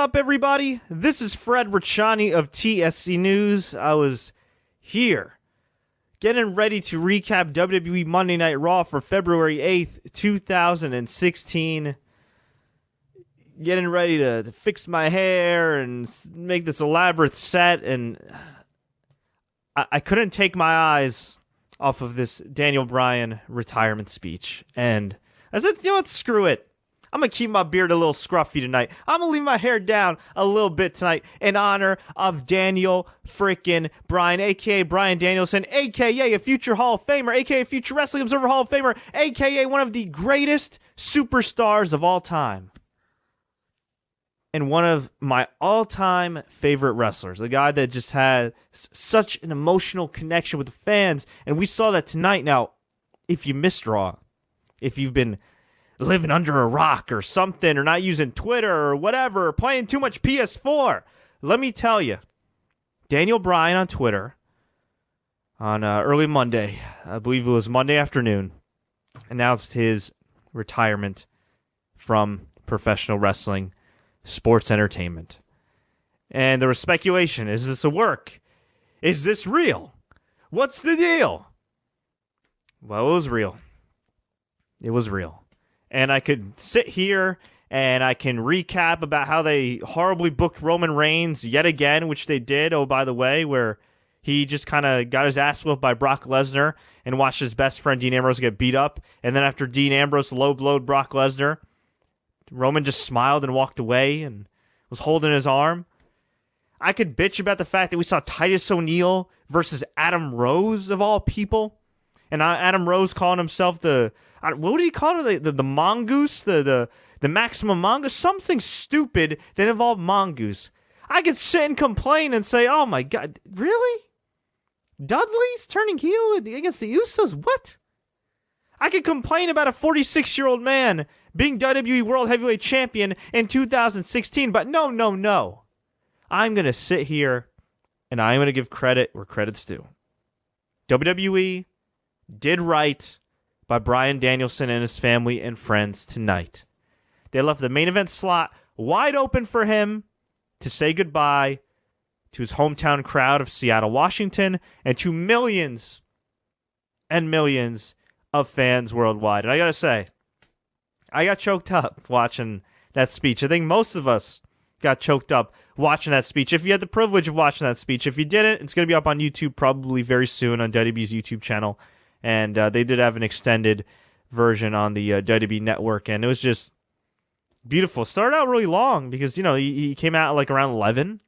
up, everybody? This is Fred Richani of TSC News. I was here getting ready to recap WWE Monday Night Raw for February 8th, 2016. Getting ready to fix my hair and make this elaborate set, and I couldn't take my eyes off of this Daniel Bryan retirement speech. And I said, you know what, screw it. I'm going to keep my beard a little scruffy tonight. I'm going to leave my hair down a little bit tonight in honor of Daniel freaking Bryan, a.k.a. Bryan Danielson, a.k.a. a future Hall of Famer, a.k.a. future Wrestling Observer Hall of Famer, a.k.a. one of the greatest superstars of all time. And one of my all-time favorite wrestlers, the guy that just had such an emotional connection with the fans. And we saw that tonight. Now, if you missed Raw, if you've been living under a rock or something, or not using Twitter or whatever, or playing too much PS4, let me tell you, Daniel Bryan on Twitter on early Monday, I believe it was Monday afternoon, announced his retirement from professional wrestling, sports entertainment. And there was speculation. Is this a work? Is this real? What's the deal? Well, it was real. It was real. And I could sit here and I can recap about how they horribly booked Roman Reigns yet again, which they did, oh, by the way, where he just kind of got his ass whooped by Brock Lesnar and watched his best friend Dean Ambrose get beat up. And then after Dean Ambrose low-blowed Brock Lesnar, Roman just smiled and walked away and was holding his arm. I could bitch about the fact that we saw Titus O'Neil versus Adam Rose, of all people. And Adam Rose calling himself the... what did he call it? The mongoose? The maximum mongoose? Something stupid that involved mongoose. I could sit and complain and say, oh my God, really? Dudley's turning heel against the Usos? What? I could complain about a 46-year-old man being WWE World Heavyweight Champion in 2016, but no. I'm going to sit here and I'm going to give credit where credit's due. WWE did right by Bryan Danielson and his family and friends tonight. They left the main event slot wide open for him to say goodbye to his hometown crowd of Seattle, Washington, and to millions and millions of fans worldwide. And I gotta say, I got choked up watching that speech. I think most of us got choked up watching that speech. If you had the privilege of watching that speech, if you didn't, it's going to be up on YouTube probably very soon on WWE's YouTube channel. And they did have an extended version on the WWE Network, and it was just beautiful. Started out really long because, you know, he came out like around 11.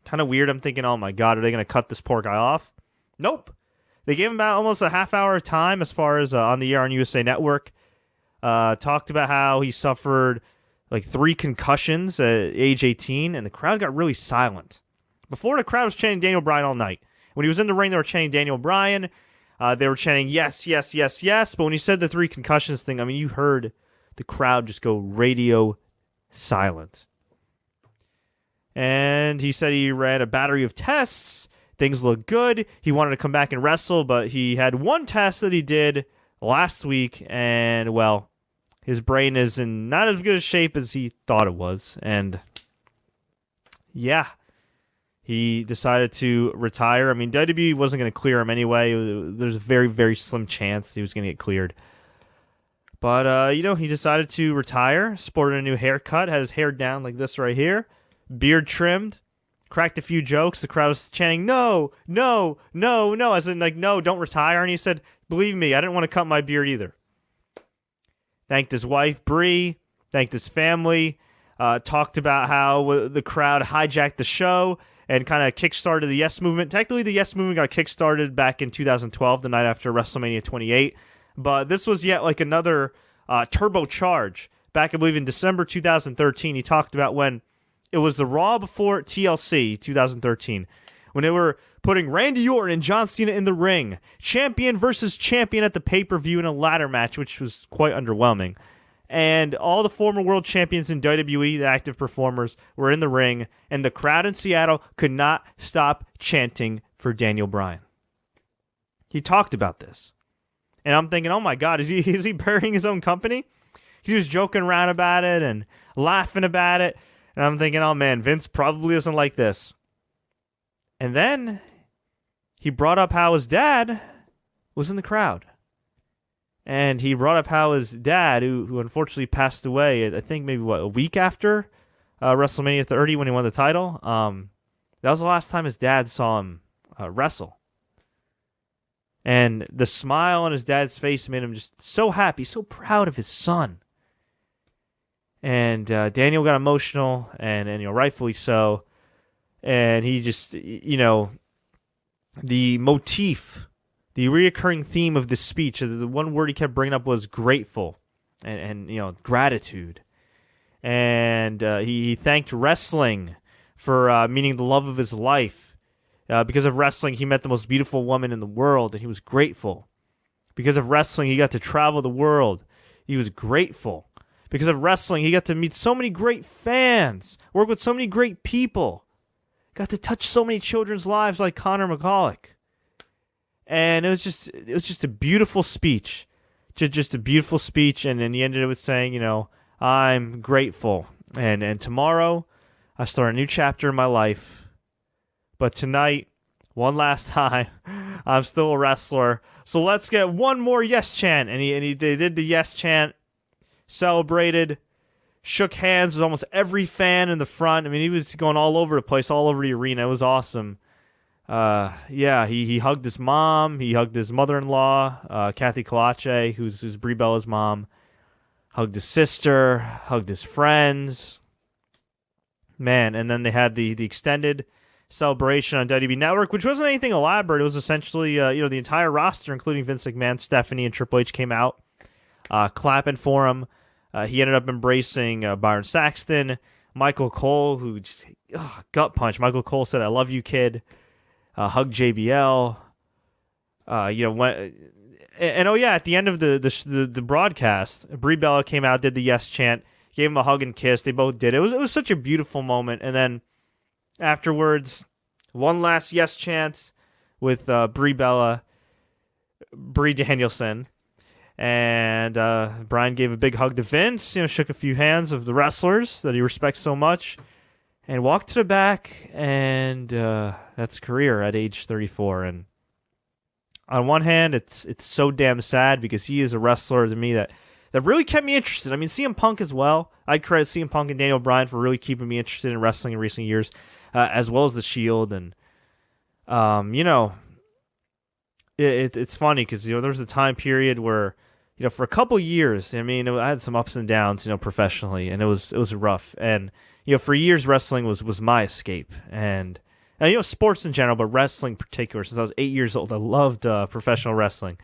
Kind of weird. I'm thinking, oh my God, are they going to cut this poor guy off? Nope. They gave him about almost a half hour of time as far as on the air on USA Network. Talked about how he suffered like 3 concussions at age 18, and the crowd got really silent. Before, the crowd was chanting Daniel Bryan all night. When he was in the ring, they were chanting Daniel Bryan. They were chanting, yes, yes, yes, yes. But when he said the 3 concussions thing, I mean, you heard the crowd just go radio silent. And he said he ran a battery of tests. Things looked good. He wanted to come back and wrestle, but he had one test that he did last week, and, well, his brain is in not as good a shape as he thought it was. And, yeah, he decided to retire. I mean, WWE wasn't going to clear him anyway. There's a very, very slim chance he was going to get cleared. But, you know, he decided to retire, sported a new haircut, had his hair down like this right here, beard trimmed, cracked a few jokes. The crowd was chanting, no, no, no, no. I said, like, no, don't retire. And he said, believe me, I didn't want to cut my beard either. Thanked his wife, Bree, thanked his family, talked about how the crowd hijacked the show and kind of kickstarted the Yes Movement. Technically, the Yes Movement got kickstarted back in 2012, the night after WrestleMania 28. But this was yet like another turbocharge. Back, I believe, in December 2013, he talked about when it was the Raw before TLC 2013, when they were putting Randy Orton and John Cena in the ring, champion versus champion at the pay-per-view in a ladder match, which was quite underwhelming. And all the former world champions in WWE, the active performers, were in the ring, and the crowd in Seattle could not stop chanting for Daniel Bryan. He talked about this. And I'm thinking, oh my God, is he burying his own company? He was joking around about it and laughing about it. And I'm thinking, oh man, Vince probably doesn't like this. And then he brought up how his dad was in the crowd. And he brought up how his dad, who unfortunately passed away, I think maybe, a week after WrestleMania 30 when he won the title. That was the last time his dad saw him wrestle. And the smile on his dad's face made him just so happy, so proud of his son. And Daniel got emotional, and rightfully so. And he just, the motif, the reoccurring theme of this speech, the one word he kept bringing up was grateful and gratitude. And he thanked wrestling for meaning the love of his life. Because of wrestling, he met the most beautiful woman in the world, and he was grateful. Because of wrestling, he got to travel the world. He was grateful. Because of wrestling, he got to meet so many great fans, work with so many great people, got to touch so many children's lives like Connor McCulloch. And it was just a beautiful speech. Just a beautiful speech, and then he ended it with saying, I'm grateful. And tomorrow, I start a new chapter in my life. But tonight, one last time, I'm still a wrestler. So let's get one more yes chant. And they did the yes chant, celebrated, shook hands with almost every fan in the front. I mean, he was going all over the place, all over the arena. It was awesome. He hugged his mom. He hugged his mother-in-law, Kathy Kalache, who's Brie Bella's mom. Hugged his sister, hugged his friends. Man, and then they had the extended celebration on WWE Network, which wasn't anything elaborate. It was essentially, the entire roster, including Vince McMahon, Stephanie, and Triple H came out clapping for him. He ended up embracing Byron Saxton, Michael Cole, who just gut punch. Michael Cole said, "I love you, kid." Hugged JBL. At the end of the broadcast, Brie Bella came out, did the yes chant, gave him a hug and kiss. They both did. It was such a beautiful moment. And then afterwards, one last yes chant with Brie Danielson. And Bryan gave a big hug to Vince, shook a few hands of the wrestlers that he respects so much, and walked to the back, and that's Courier at age 34. And on one hand, it's so damn sad because he is a wrestler to me that really kept me interested. I mean, CM Punk as well. I credit CM Punk and Daniel Bryan for really keeping me interested in wrestling in recent years, as well as The Shield. And, it's funny because, there was a time period where, for a couple years, I mean, I had some ups and downs, professionally, and it was rough. And, for years, wrestling was my escape. And sports in general, but wrestling in particular. Since I was 8 years old, I loved professional wrestling.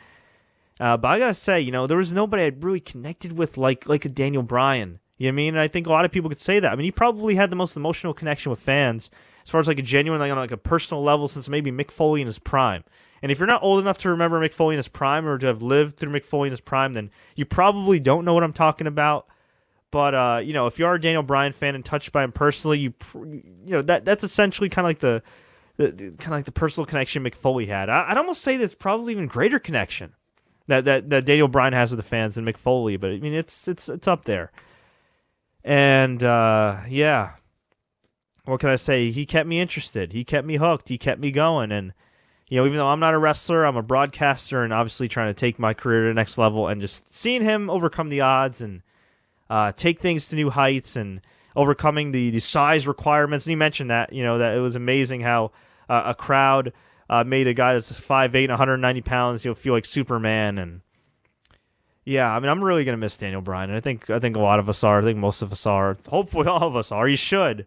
But I gotta say, there was nobody I really connected with like a Daniel Bryan. You know what I mean? And I think a lot of people could say that. I mean, he probably had the most emotional connection with fans, as far as like a genuine, on a personal level, since maybe Mick Foley in his prime. And if you're not old enough to remember Mick Foley in his prime, or to have lived through Mick Foley in his prime, then you probably don't know what I'm talking about. But if you are a Daniel Bryan fan and touched by him personally, that's essentially kind of like the personal connection Mick Foley had. I'd almost say that's probably even greater connection that Daniel Bryan has with the fans than Mick Foley. But I mean, it's up there. And what can I say? He kept me interested. He kept me hooked. He kept me going. And even though I'm not a wrestler, I'm a broadcaster, and obviously trying to take my career to the next level. And just seeing him overcome the odds and take things to new heights, and overcoming the size requirements. And he mentioned that, that it was amazing how a crowd made a guy that's 5'8", and 190 pounds, feel like Superman. And yeah, I mean, I'm really gonna miss Daniel Bryan, and I think a lot of us are. I think most of us are. Hopefully, all of us are. You should.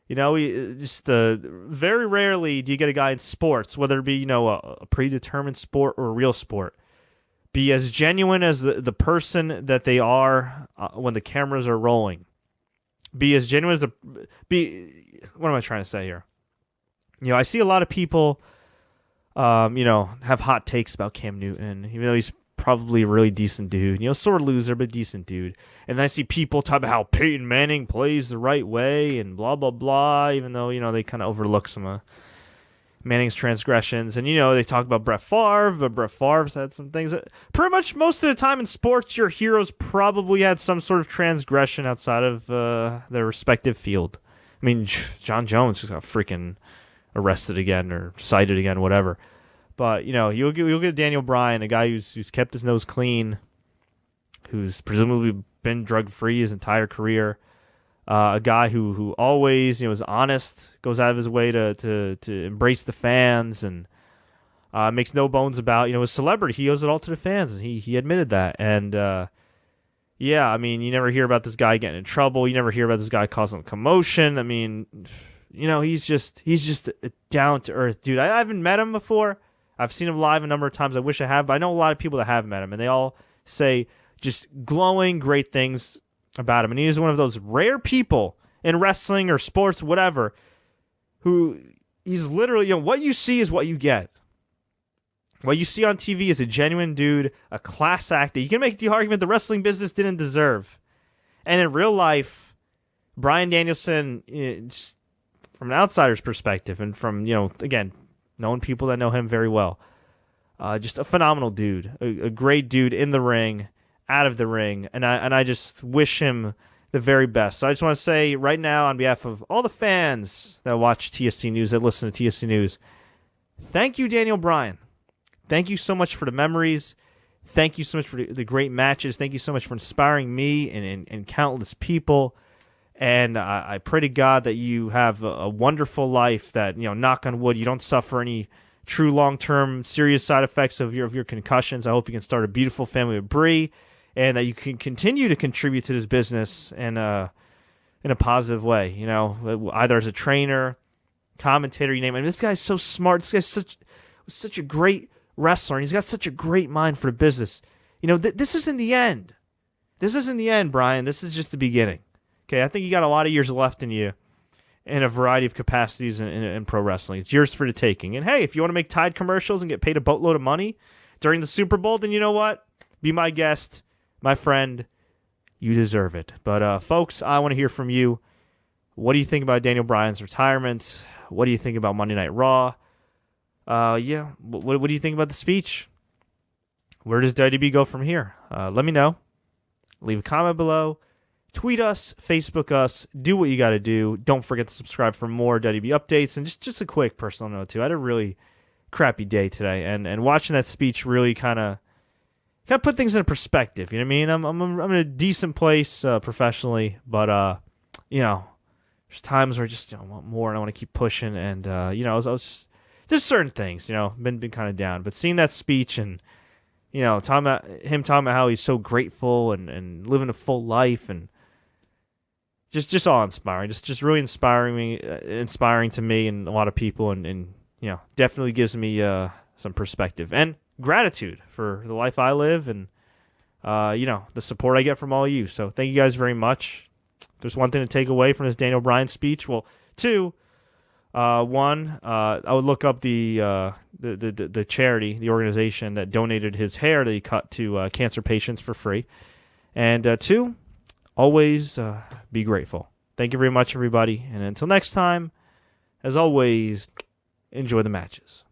We just very rarely do you get a guy in sports, whether it be a predetermined sport or a real sport, be as genuine as the person that they are when the cameras are rolling. Be as genuine as what am I trying to say here? I see a lot of people, have hot takes about Cam Newton, even though he's probably a really decent dude. Sore loser, but decent dude. And then I see people talk about how Peyton Manning plays the right way and blah, blah, blah, even though, they kind of overlook some Manning's transgressions. And, they talk about Brett Favre, but Brett Favre's had some things that pretty much most of the time in sports, your heroes probably had some sort of transgression outside of their respective field. I mean, John Jones just got freaking arrested again or cited again, whatever. But, you'll get Daniel Bryan, a guy who's kept his nose clean, who's presumably been drug-free his entire career. A guy who always is honest, goes out of his way to embrace the fans, and makes no bones about his celebrity. He owes it all to the fans, and he admitted that. And yeah, I mean, you never hear about this guy getting in trouble. You never hear about this guy causing a commotion. I mean, he's just a down to earth dude. I haven't met him before. I've seen him live a number of times. I wish I have, but I know a lot of people that have met him, and they all say just glowing great things about him. And he is one of those rare people in wrestling or sports, whatever, who he's literally, what you see is what you get. What you see on TV is a genuine dude, a class act that you can make the argument the wrestling business didn't deserve. And in real life, Bryan Danielson, just from an outsider's perspective, and from, again, knowing people that know him very well, just a phenomenal dude, a great dude in the ring, out of the ring, and I just wish him the very best. So I just want to say right now, on behalf of all the fans that watch TSC News, that listen to TSC News, thank you, Daniel Bryan. Thank you so much for the memories. Thank you so much for the great matches. Thank you so much for inspiring me and countless people. And I pray to God that you have a wonderful life, that, knock on wood, you don't suffer any true long-term serious side effects of your concussions. I hope you can start a beautiful family with Bree, and that you can continue to contribute to this business in a positive way, either as a trainer, commentator, you name it. I mean, this guy's so smart. This guy's such a great wrestler, and he's got such a great mind for the business. This isn't the end. This isn't the end, Brian. This is just the beginning. Okay, I think you got a lot of years left in you in a variety of capacities in pro wrestling. It's yours for the taking. And hey, if you want to make Tide commercials and get paid a boatload of money during the Super Bowl, then you know what? Be my guest. My friend, you deserve it. But, folks, I want to hear from you. What do you think about Daniel Bryan's retirement? What do you think about Monday Night Raw? What do you think about the speech? Where does WWE go from here? Let me know. Leave a comment below. Tweet us, Facebook us. Do what you got to do. Don't forget to subscribe for more WWE updates. And just a quick personal note, too. I had a really crappy day today. And watching that speech really kind of put things into perspective. You know what I mean? I'm in a decent place professionally, but there's times where I just want more and I want to keep pushing. And I was just certain things, been kind of down. But seeing that speech and talking about how he's so grateful and living a full life, and just all inspiring, just really inspiring to me and a lot of people, and definitely gives me some perspective and gratitude for the life I live, and the support I get from all of you. So thank you guys very much. If there's one thing to take away from this Daniel Bryan speech, well, two. One, I would look up the charity, the organization that donated his hair that he cut to cancer patients for free. And two, always be grateful. Thank you very much, everybody. And until next time, as always, enjoy the matches.